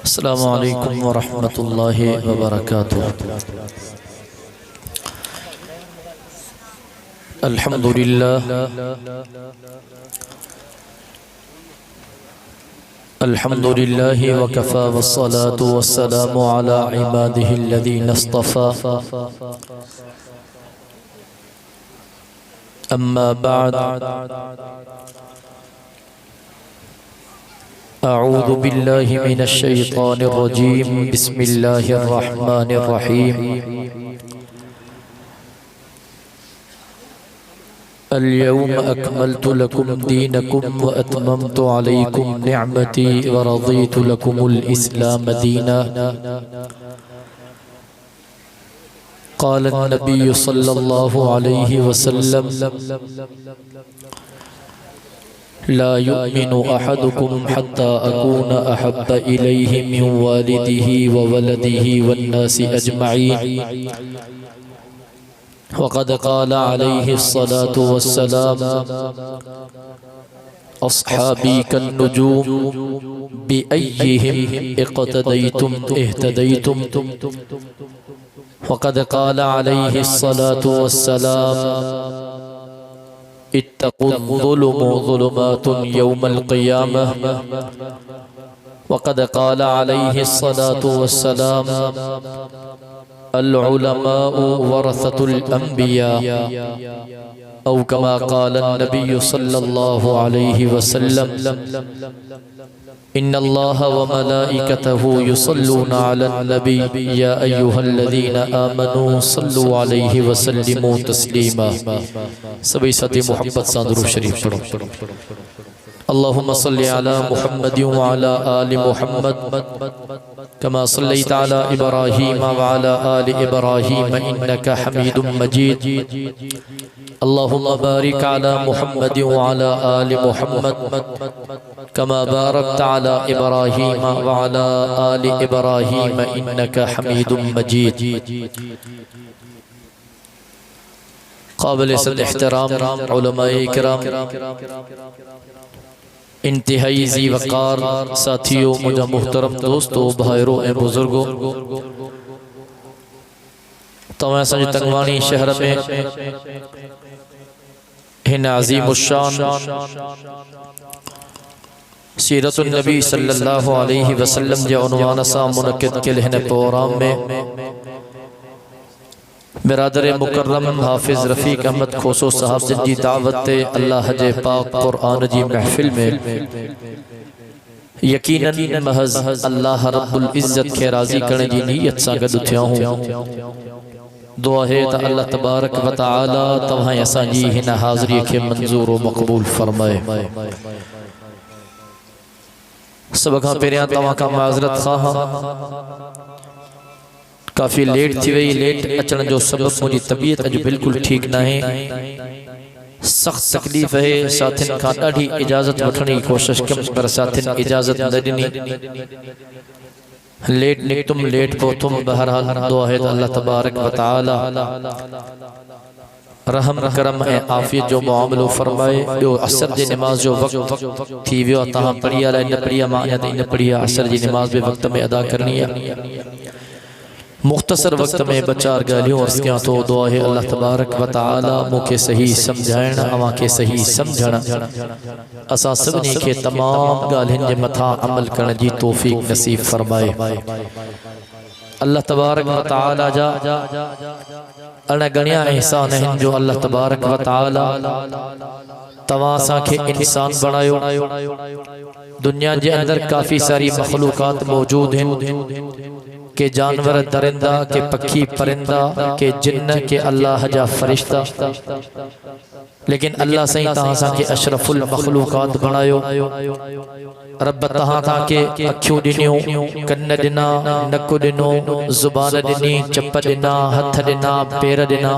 السلام علیکم ورحمۃ اللہ وبرکاتہ۔ الحمد للہ وکفى والصلاة والسلام على عباده الذين اصطفى اما بعد اعوذ باللہ من الشیطان الرجیم بسم اللہ الرحمن الرحیم اليوم اکملت لکم دینکم واتممت علیکم نعمتی ورضیت لکم الاسلام دینا۔ قال النبی صلی اللہ علیہ وسلم لا يؤمن أحدكم حتى أكون أحب إليه من والده وولده والناس أجمعين، وقد قال عليه الصلاة والسلام أصحابي كالنجوم بأيهم اقتديتم اهتديتم، وقد قال عليه الصلاة والسلام اتقوا الظلم ظلمات يوم القيامة، وقد قال عليه الصلاة والسلام العلماء ورثة الأنبياء، أو كما قال النبي صلى الله عليه وسلم إن الله وملائكته يصلون على النبي يا أيها الذين آمنوا صلوا عليه وسلموا تسليما۔ سبھی ساتھی محبت سے درود شریف پڑھو۔ اللهم صل على محمد وعلى آل محمد كما صليت على إبراهيم وعلى آل إبراهيم إنك حميد مجيد۔ اللهم بارك على محمد وعلى آل محمد كما باركت على إبراهيم وعلى آل إبراهيم إنك حميد مجيد۔ قابل صد احترام علماء اکرام، انتہائی ذی وقار ساتھیوں، مجھے محترم دوستو، بھائروں اے بزرگوں، تمہیں سنج تنگوانی شہر میں ہن عظیم الشان سیرت النبی صلی اللہ علیہ وسلم جے عنوان سا منعقد کے لہن پروگرام میں برادر مکرم حافظ رفیق احمد کھوسو صاحب جی دعوت تے اللہ جے پاک قرآن جی محفل میں یقیناً محض اللہ رب العزت کے راضی کرنے جی نیت ساگد تھیا ہوں۔ دعا ہے تا اللہ تبارک و تعالی توہاں اساں جی ہن حاضری کے منظور و مقبول فرمائے۔ سبقہ پیریاں توہاں کا معذرت خواہاں، کافی لیٹ تھی وئی، لیٹ اچھن جو سبب مجھے طبیعت اج بالکل ٹھیک نہ ہے، سخت تکلیف ہے، ساتھن کا ڈاڑھی اجازت وٹھنے کی کوشش کم پر ساتھن اجازت نہ دینی، لیٹ نکتم لیٹ پوتم، بہرحال دعا ہے اللہ تبارک و تعالی رحم کرم ہے، عافیت جو معاملو فرمائے۔ جو عصر جی نماز جو وقت تھی ویو تاہاں پڑھیا لائن پڑھیا معنی دین پڑھیا، عصر جی نماز بھی وقت میں ادا کرنی ہے، مختصر وقت میں بچار گالیوں اور اس کے تو دعا ہے اللہ تبارک و تعالی موکے صحیح سمجھائنا، اما کے صحیح سمجھنا، اسا سبنی کے تمام گالہن جے متھا عمل کرنے جی توفیق نصیب فرمائے۔ اللہ تبارک و تعالی جا انہ گنیا احسان ہیں جو اللہ تبارک و تعالی تواسا کے انسان بنایو۔ دنیا جے اندر کافی ساری مخلوقات موجود ہیں، کہ جانور درندہ، کہ پکھی پرندہ، کہ جن، کہ اللہ جا فرشتہ، لیکن اللہ سہی تہاں سا کہ اشرف المخلوقات بنایو۔ رب تہاں تھا کہ اکھیوں ڈنیوں، کن ڈنا، نکو ڈنو، زبان ڈنی، چپ ڈنا، ہتھ ڈنا، پیر ڈنا،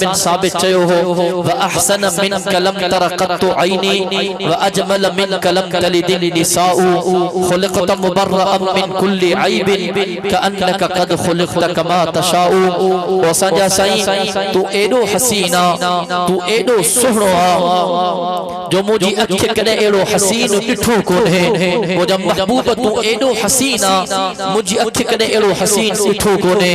بن ثابت چيو هو وأحسن منك لم تر قط عيني وأجمل منك لم تلد النساء خلقت مبرأ من كل عيب كأنك قد خلقت كما تشاء وسنجا سائیں تو ایڈو حسینہ تو ایڈو سہنو جو مجھے اکھے کدے ایڈو حسین ڈٹھو کون ہے مجھے محبوب تو ایڈو حسینہ مجھے اکھے کدے ایڈو حسین ڈٹھو کون ہے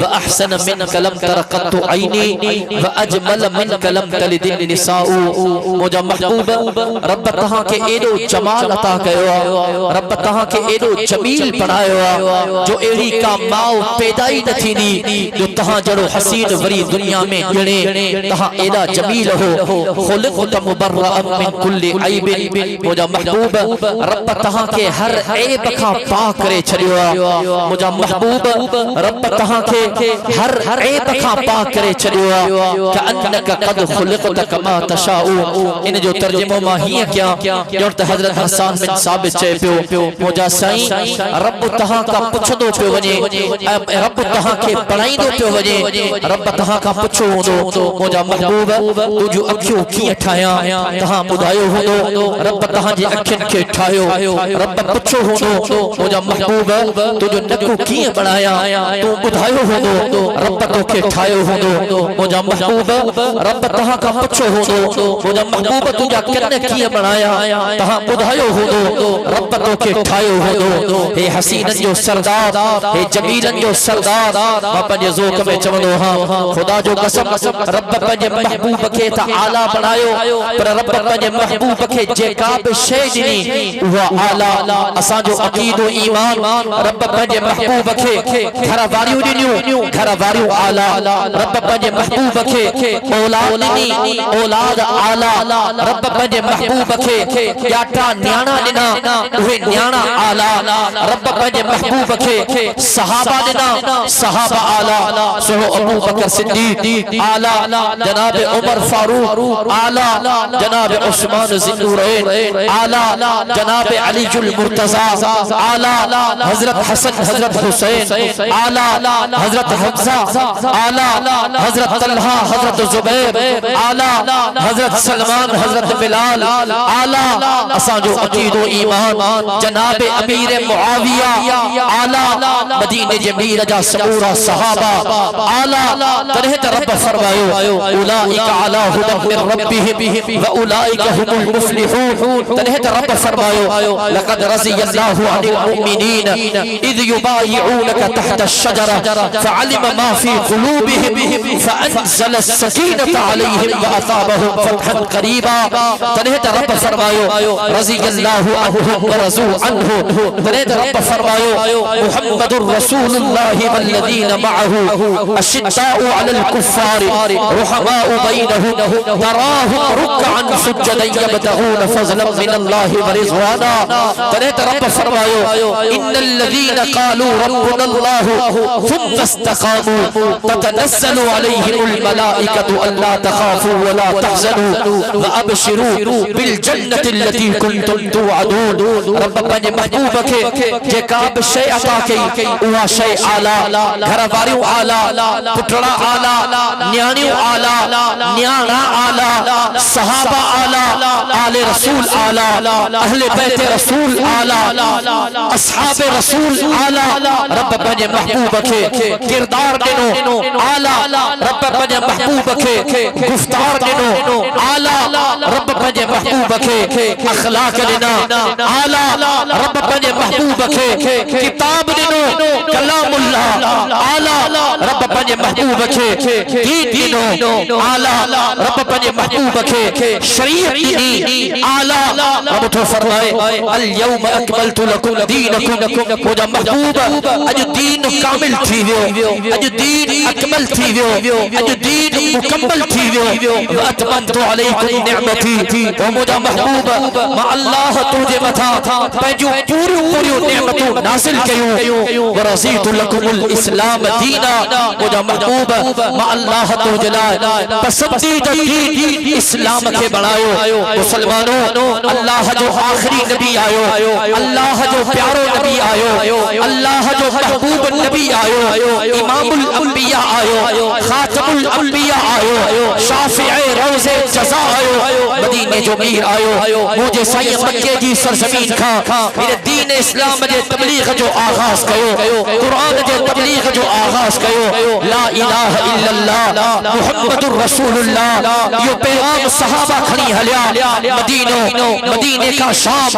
وأحسن منك لم تر قط عيني وأجمل منك لم تلد النساء مجھے محبوب رب تہاں کے ایڈو جمال عطا کیا رب تہاں کے ایڈو جمیل بنایا جو ایڑی کا ماؤ پیدائی نہ تھینی جو تہاں جڑو حسین وری دنیا میں گنے تہاں ایڈا جمیل ہو خلقت مبرأ من کل عیب مجھے محبوب رب تہاں کے ہر عیب کا پاک کرے چھڑیا مجھے محبوب رب تہاں کے ہر عیب کا پاک کرے چھڑیا کأنک قد خلقت کما تشاء ان جو ترجمہ ماہی کیا جو حضرت حسان بن ثابت چے پیو مجھے سائیں رب تہاں کا پچھو دو پیو وجے رب تہاں کے پڑھائی دو پیو وجے رب تہاں کا پچھو دو مجھے محبوب تو جو اکھیوں کی اٹھایا تہاں بدھائیو ہو دو رب تہاں جی اکھن کے اٹھائیو رب پچھو ہو دو مجھے محبوب تو جو نکو کی بڑھایا تو بدھائیو ہو دو رب تو کے اٹھائیو ہو دو مجھے محبوب رب تہاں کا پچھو ہو دو مجھے محبوب تو جا کرنے کی بڑھایا تہاں بدھائیو ہو دو رب تو کے اٹھائیو ہو دو اے حسینن جو سردار اے جمیلن جو سردار باپا جے ذوق میں چمنو ہاں خدا جو قسم رب پنجے محبوب کے تا آلہ بنایو پر رب پنجے محبوب کے جے کاب شے جنی وہ آلہ اساں جو عقید و ایمان رب پنجے محبوب کے گھر واریو دنیو گھر واریو آلہ رب پنجے محبوب کے اولاد دنی اولاد آلہ رب پنجے محبوب کے یاٹا نیانا دنا وہ نیانا آلہ رب پنجے محبوب کے صحابہ دنا صحابہ آلہ سنو ابو بکر صدیق آلہ جناب عمر فاروق آلہ جناب عثمان ذی-النورین آلہ جناب علی المرتضی آلہ حضرت حسن حضرت حسین آلہ حضرت حمزہ آلہ حضرت طلحہ حضرت زبیر آلہ حضرت سلمان حضرت بلال آلہ اساں جو عقید و ایمان جناب امیر معاویہ آلہ مدینہ جمیر جا سمورہ صحابہ آلہ تنہت رب فرمائیو اولئک علی ہدی من ربہم واولئک هم المفلحون تنہت رب فرمائیو لقد رضی اللہ عن المؤمنین اذ یبایعونک تحت الشجرہ فعلم ما فی قلوبہم فانزل السکینۃ علیہم واثابہم فتحا قریبا تنہت رب فرمائیو رضی اللہ عنہم ورضوا عنہ تنہت رب فرمائیو محمد رسول اللہ والذین معه اشداء على الكفار رحماء بينهم تراهم ركعا سجدا يبتغون فضلا من الله ورضوانا تنہت رب فرمائیو ان الذين قالوا ربنا الله ثم استقاموا تتنزل عليهم الملائكة الا تخافوا ولا تحزنوا وابشروا بالجنة التي كنتم توعدون رب پنجے محبوب کے جے کاب شے عطا کی وہ شے اعلی گھر واریو اعلی پٹڑا اعلی نیانیو اعلی نیانا اعلی صحابہ اعلی آل رسول اعلی اہل بیت رسول اعلی اصحاب رسول اعلی رب پنجے محبوب کے کردار دنو اعلی رب پنجے محبوب کے گفتار دنو اعلی رب پنجے محبوب کے اخلاق دنا اعلی رب پنجے محبوب کے کتاب دنو کلام اللہ اعلی رب پنجے محبوب کے دین دنو اعلی رب پنجے محبوب کے شریعت دینی اعلی رب تو فرمائے اليوم اکملت لکم دینکم مجھے محبوب اج دین کامل تھی ویو اج دین اکمل تھی ویو اج دین مکمل تھی ویو واتممت علیکم نعمتی ومجھے محبوب ما اللہ تجھے متھا پنجو پوری نعمتوں نازل کیوں ورضیت لکم الاسلام دینا مجھے محبوب ما اللہ تجھے پسندیدہ دین اسلام کے بڑھائیو مسلمانوں اللہ جو آخری نبی آیو، اللہ جو پیارو نبی آیو، اللہ جو محبوب نبی آیو، امام الانبیاء آیو، خاتم الانبیاء آیو، شافع روز جزا آیو، مدینے جو میر آیو، مجھے سائیں مکے جی سرزمین کھا میرے دین اسلام جے تبلیغ جو آغاز کیو، قرآن جے تبلیغ جو آغاز کیو، لا الہ الا اللہ محمد الرسول اللہ، یہ پیغام صحابہ کھڑی ہلیا، مدینے کا شام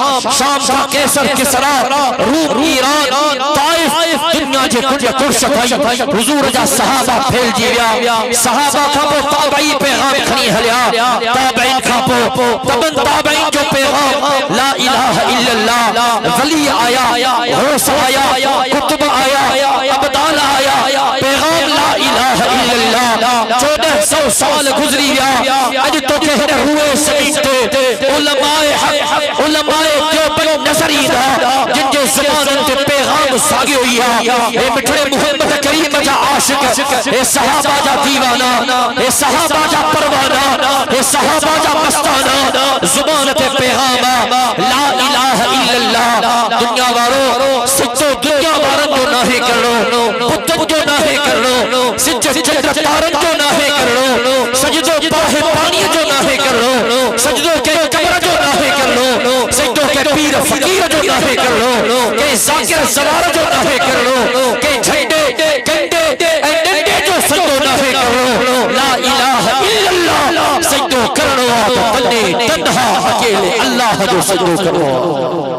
کا کیسر کسرا، روم ایران طائف، دنیا جے کجے کرشت آئی، حضور جا صحابہ پھیل جیویا، صحابہ کا وہ تابعی پیغام کھڑی ہلیا، تابعین کا وہ تبن تابعین جو پیغام لا الہ الا اللہ، ولی آیا، غوث آیا، کتب آیا، ابدال آیا، پیغام لا الہ الا اللہ، 1400 سال گزری گیا، اج تو کہنے ہوئے سمیتے علماء حق، علماء دیوبند نظری دا، جن کے زبان تے پیغام ساگی ہوئی ہے، اے مٹھڑے محمد کریم جا عاشق، اے صحابہ جا دیوانہ، اے صحابہ جا پروانہ، اے صحابہ جا مستانہ، زبان تے پیغام لا الہ الا اللہ، دنیا وارو سچو دنیا وارن جو ناہے کرو، بطب جو ناہے کرو، سچے چندر تارن جو ناہے کرو، سجدوں باہ پانی جو ناہے کرو، سجدوں کے قبر جو ناہے کرو، سجدوں کے پیر فقیر جو ناہے کرو، کہ ذاکر سوار جو ناہے کرو، کہ جھنڈے گنڈے اینڈے جو سجدوں ناہے کرو، لا الہ الا اللہ، سجدوں کرو آپ تنے تنہا اکیلے اللہ جو سجدوں کرو۔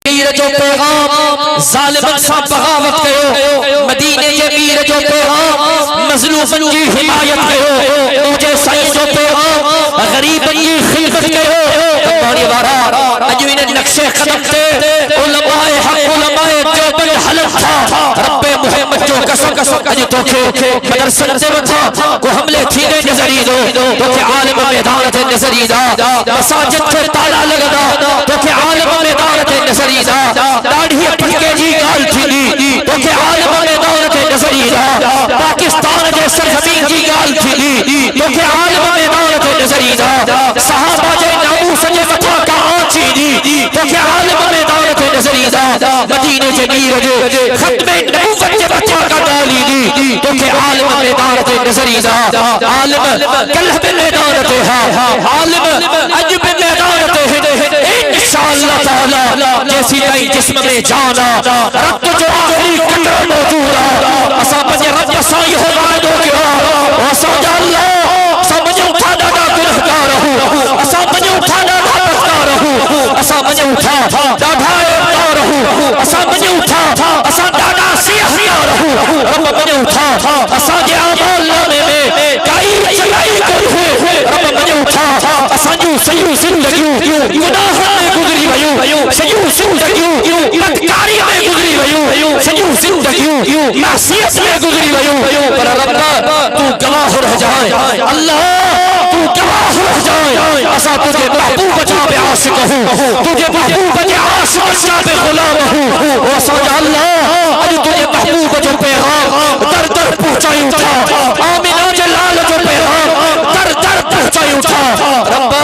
میر جو پیغام ظالمن سا بغاوت کہو، مدینے کے میر جو پیغام مظلومن کی حمایت کہو، مجھے سائیں جو پیغام غریبن کی خلقت کہو، بانی وارا اجوین نقش قدم تے علماء حق علماء دیوبند حلق تھا، رب محمد جو قسم اج تو کہ مدرسن سے وطا کو حملے تھینے نظری دو، تو کہ عالم میدانت نظری دا، مساجد سے تالا لگدا، تو کہ عالم میدانت نظری دا، داڑھی پھٹکے جی گال تھی، تو کہ عالم میدانت نظری دا، پاکستان جے سرزمین جی گال تھی، تو کہ عالم میدانت نظری دا، صحابہ جے ناموس جے وطا کا آنچی دی، تو کہ عالم میدانت نظری دا، مدینے جے میر جے ختم نبوت جے وطا کا ڈالی دی، تو کہ عالم میدانت نظری دا، عالم کلہ میدانت ہے، عالم عجب میدانت ہے، انشاءاللہ تعالی جیسی نئی جسم میں جانا، رب جو آخری قطر موجودا، اسا بجے رب سائی ہو وعدو کیا، اسا جا اللہ اسا بجے اٹھانا دا گنہگار ہوں، اسا بجے اٹھانا دا پسکار ہوں، اسا بجے اٹھا داڑھائے اٹھار ہوں، اسا بجے اٹھا اسا داڑھا سیاحیار ہوں، رب بجے اٹھا اسا جے آمال لانے میں کئی چلائی کوئی ہوئے، رب بجے اٹھا اسا جو سیو زندگیوں گناہ میں گزری ویوں، سیو زندگیوں بدکاری میں گزری ویوں، سیو زندگیوں معصیت میں گزری ویوں، پر رب تو گواہ رہ جائے، اللہ تو گواہ رہ جائے، اسا تجھے محبوب جاب عاشق ہوں، تجھے محبوب عاشق جاب غلام ہوں، اسا جا اللہ اج تجھے محبوب جو پیغام در در پہنچائی اٹھا، آمینہ جلال جو پیغام در در پہنچائی اٹھا، رب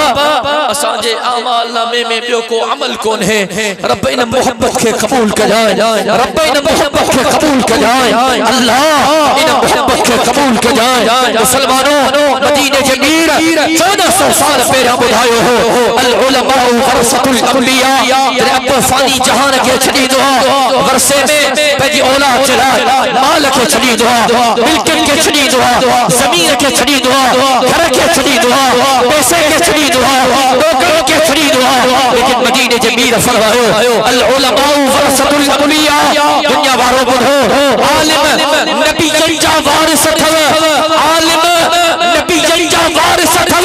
اسا جے اعمال نامے میں بیو کو عمل کون ہے، رب ان محبت کے قبول کر جائے، رب ان محبت کے قبول کر جائے، اللہ ان محبت کے قبول کر جائے، مسلمانوں مدینے کے میر 1400 سال پہلے بدھائے ہو، العلماء ورثۃ الانبیاء، تیرے اب فانی جہان کے چھڑی دعا، ورثے میں پیجی اولاد چلا، مال کے چھڑی دعا، ملکت کے چھڑی دعا، زمین کے چھڑی دعا، گھر کے چھڑی دعا، پیسے کے چھڑی دعا، نوکروں کے چھڑی دعا، لیکن مدینے کے میر فرماؤ العلماء ورثۃ الانبیاء، دنیا وارو بدھو، عالم نبی جنجا وارث تھو، عالم نبی جنجا وارث تھو،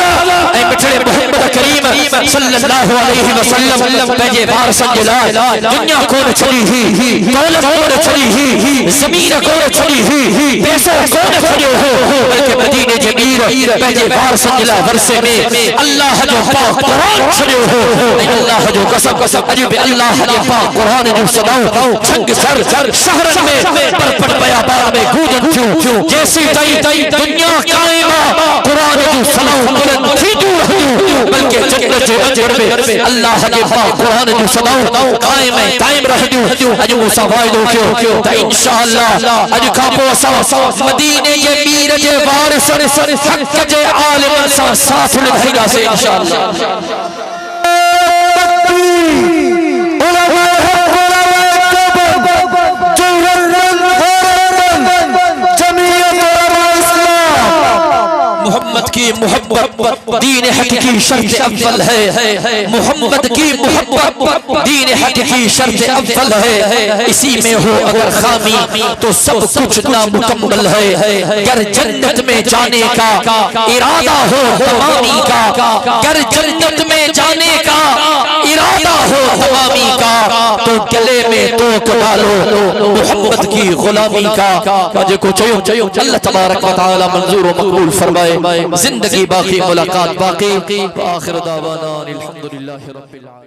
اے مٹھڑے محمد کریم صلی اللہ علیہ وسلم پیجے وارث جلال، دنیا کون چھڑی ہی، دولت کون چھڑی ہی، زمین کون چھڑی ہی، پیسہ کون چھڑی ہو، بلکہ مدینے کے میر پہلے بار سنجلا ورسے میں اللہ جو پاک قرآن چھڑے ہو اللہ جو قسم عجیب اللہ جو پاک قرآن جو سناؤ چھنگ سر شہرن میں پرپٹ پیا بار میں گودن چوں جیسی تئی دنیا قائمہ قرآن جو سناؤ بلند تھی دور ہوں بلکہ جنت جو اجر میں اللہ جو پاک قرآن جو سناؤ قائم ہے دائم رہ دوں اج موسیٰ وائدو کیوں تا انشاءاللہ اج کھاپو سا مدینے یہ میر جے وارث حق جے عالم ساتھ لکھائیگا سے انشاءاللہ محمد کی محبت دین حق کی شرط اول ہے محمد کی محبت دین حق کی شرط اول ہے اسی میں ہو اگر خامی تو سب کچھ نامکمل ہے گر جنت میں جانے کا ارادہ ہو تمامی کا گر جنت میں جانے کا ارادہ ہو تمامی کا تو گلے میں توک ڈالو محمد کی غلامی کا مجھے کو چاہیو اللہ تبارک و تعالی منظور و مقبول فرمائے زندگی باقی ملاقات باقی آخر دعوانا الحمدللہ رب العالمین